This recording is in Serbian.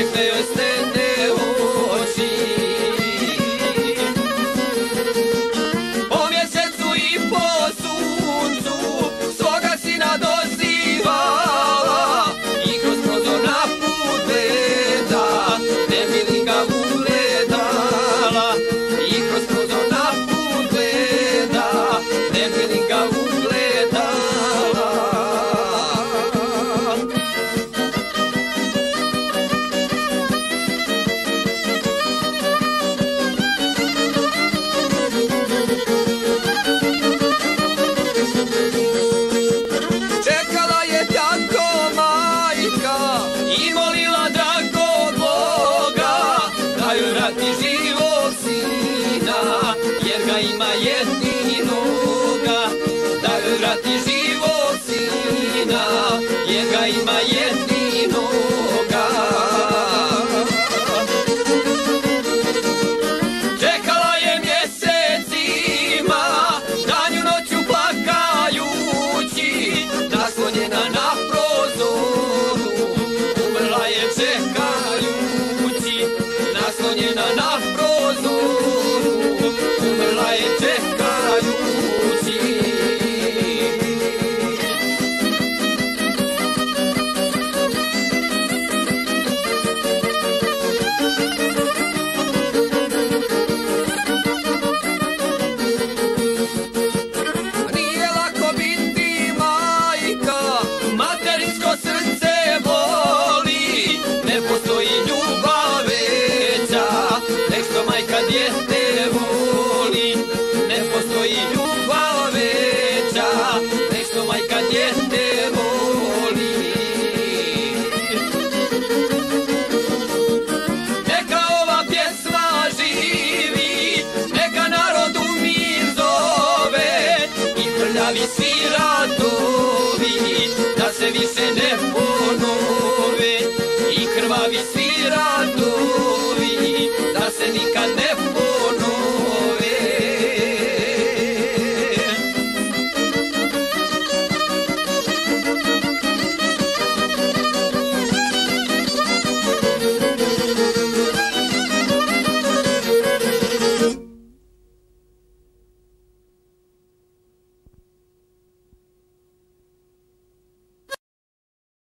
rekle joj stene oči. Po mjesecu i po suncu svoga sina dozivala i kroz prozor na put gleda, ne bi li ga ugledala. I kroz prozor na put gleda, ne bi li ga ugledala. Čekala je tako majka i molila dragog Boga da joj vrati živog sina, jer ga ima jedinoga. Da joj vrati živog sina, jer ga ima jedinoga. Čekala je mjesecima, danju noću plakajući, naslonjena na prozoru, umrla je čekajući. Naslonjena na prozoru, umrla je čekajući. Nije lako biti majka, materinsko srce boli, ne postoji ljubav veća, nek što majka dijete voli. Ne postoji ljubav veća, nek što majka dijete voli. Neka ova pjesma živi, neka narodu mir zove i prljavi svi radovi da se više ne ponove. I krvavi svi radovi da se nikad ne